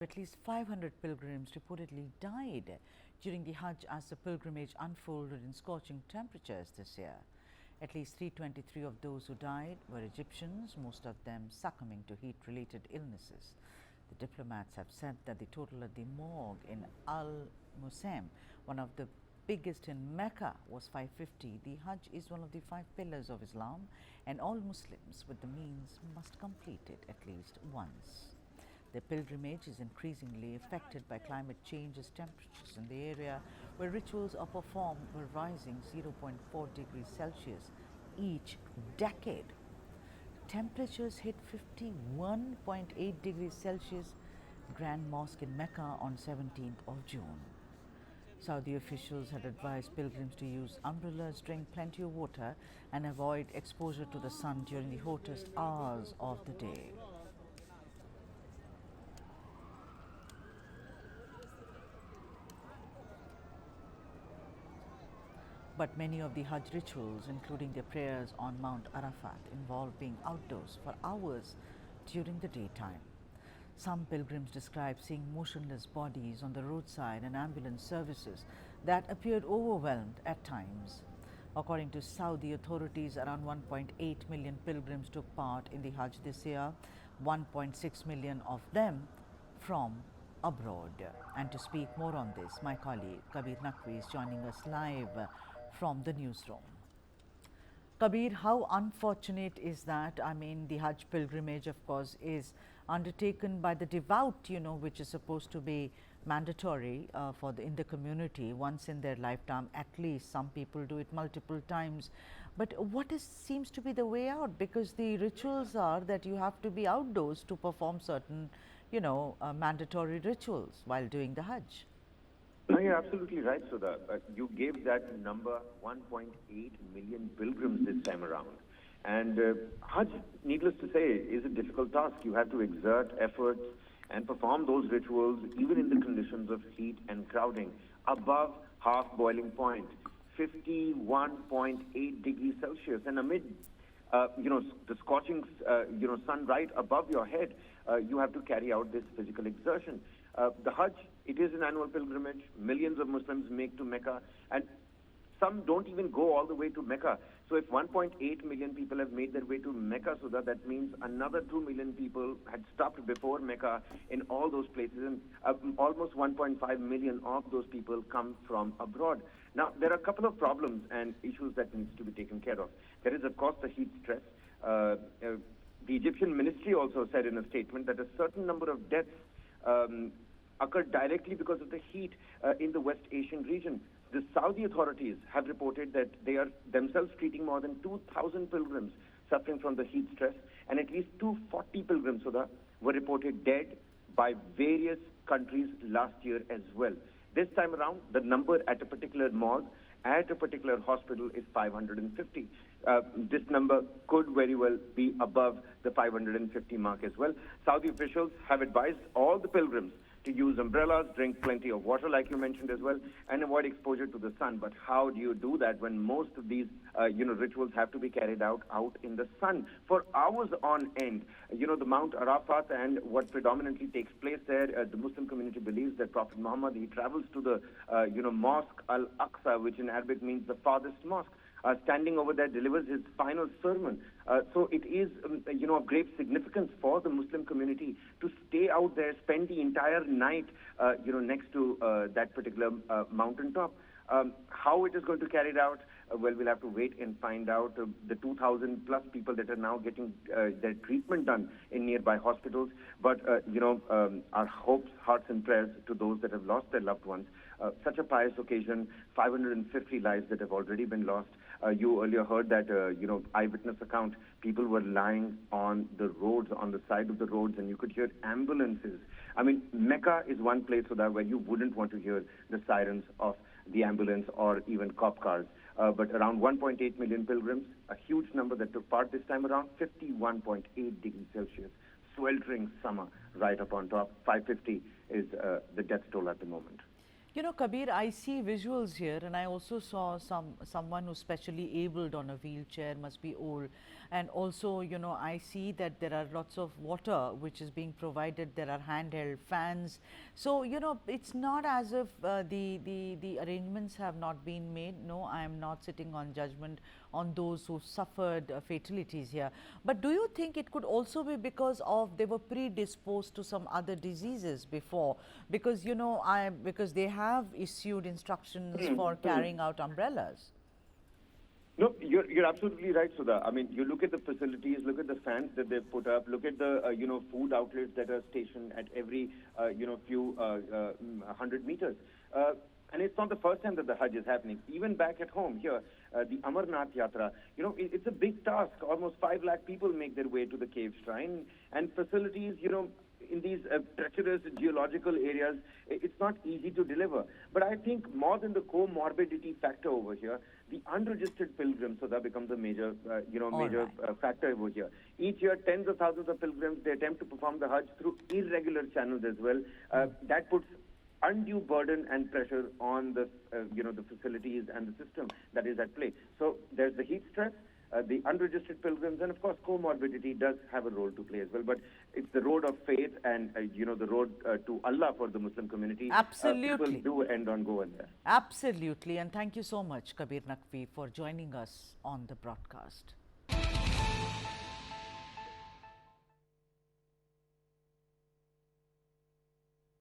At least 500 pilgrims reportedly died during the Hajj as the pilgrimage unfolded in scorching temperatures this year. At least 323 of those who died were Egyptians, most of them succumbing to heat-related illnesses. The diplomats have said that the total at the morgue in Al-Muaisem, one of the biggest in Mecca, was 550. The Hajj is one of the 5 pillars of Islam, and all Muslims with the means must complete it at least once. The pilgrimage is increasingly affected by climate change as temperatures in the area where rituals are performed were rising 0.4 degrees Celsius each decade. Temperatures hit 51.8 degrees Celsius Grand Mosque in Mecca on 17th of June. Saudi officials had advised pilgrims to use umbrellas, drink plenty of water and avoid exposure to the sun during the hottest hours of the day. But many of the Hajj rituals, including their prayers on Mount Arafat, involve being outdoors for hours during the daytime. Some pilgrims describe seeing motionless bodies on the roadside and ambulance services that appeared overwhelmed at times. According to Saudi authorities, around 1.8 million pilgrims took part in the Hajj this year, 1.6 million of them from abroad. And to speak more on this, my colleague Kabir Naqvi is joining us live from the newsroom. Kabir, how unfortunate is that? I mean, the Hajj pilgrimage, of course, is undertaken by the devout, which is supposed to be mandatory in the community once in their lifetime. At least some people do it multiple times. But what seems to be the way out? Because the rituals are that you have to be outdoors to perform certain, mandatory rituals while doing the Hajj. No, you're absolutely right, Sudha. You gave that number 1.8 million pilgrims this time around. And Hajj, needless to say, is a difficult task. You have to exert efforts and perform those rituals even in the conditions of heat and crowding above half boiling point, 51.8 degrees Celsius. And amid, the scorching, sun right above your head, you have to carry out this physical exertion. The Hajj, it is an annual pilgrimage. Millions of Muslims make to Mecca, and some don't even go all the way to Mecca. So if 1.8 million people have made their way to Mecca, so that means another 2 million people had stopped before Mecca in all those places, and almost 1.5 million of those people come from abroad. Now, there are a couple of problems and issues that needs to be taken care of. There is, of course, the heat stress. The Egyptian ministry also said in a statement that a certain number of deaths occurred directly because of the heat in the West Asian region. The Saudi authorities have reported that they are themselves treating more than 2,000 pilgrims suffering from the heat stress, and at least 240 pilgrims, Sudha, were reported dead by various countries last year as well. This time around, the number at a particular morgue, at a particular hospital is 550. This number could very well be above the 550 mark as well. Saudi officials have advised all the pilgrims to use umbrellas, drink plenty of water, like you mentioned as well, and avoid exposure to the sun. But how do you do that when most of these, rituals have to be carried out in the sun for hours on end? The Mount Arafat and what predominantly takes place there, the Muslim community believes that Prophet Muhammad, he travels to the, mosque Al-Aqsa, which in Arabic means the farthest mosque. Standing over there, delivers his final sermon. So it is, of great significance for the Muslim community to stay out there, spend the entire night, next to that particular mountaintop. How it is going to carry it out, well, we'll have to wait and find out. The 2,000 plus people that are now getting their treatment done in nearby hospitals. But, our hopes, hearts and prayers to those that have lost their loved ones. Such a pious occasion, 550 lives that have already been lost. You earlier heard that, eyewitness account. People were lying on the roads, on the side of the roads, and you could hear ambulances. I mean, Mecca is one place where you wouldn't want to hear the sirens of the ambulance or even cop cars. But around 1.8 million pilgrims, a huge number that took part this time around, 51.8 degrees Celsius, sweltering summer right up on top. 550 is the death toll at the moment. You know, Kabir, I see visuals here, and I also saw someone who's specially abled on a wheelchair, must be old. And also, you know, I see that there are lots of water which is being provided. There are handheld fans. So, you know, it's not as if the arrangements have not been made. No, I am not sitting on judgment on those who suffered fatalities here. But do you think it could also be because of they were predisposed to some other diseases before? Because, you know, because they have issued instructions for carrying out umbrellas. No, you're absolutely right, Sudha. I mean, you look at the facilities, look at the fans that they've put up, look at the food outlets that are stationed at every few 100 meters. And it's not the first time that the Hajj is happening. Even back at home here, the Amarnath Yatra, you know, it's a big task. Almost 5 lakh people make their way to the cave shrine, and facilities, you know, in these treacherous geological areas, it's not easy to deliver. But I think more than the comorbidity factor over here, the unregistered pilgrims, so that becomes a major, factor over here. Each year, tens of thousands of pilgrims, they attempt to perform the Hajj through irregular channels as well. That puts undue burden and pressure on the, the facilities and the system that is at play. So there's the heat stress, the unregistered pilgrims, and of course comorbidity does have a role to play as well. But it's the road of faith and the road to Allah for the Muslim community. Absolutely. People do end on going there. Absolutely. And thank you so much, Kabir Naqvi, for joining us on the broadcast.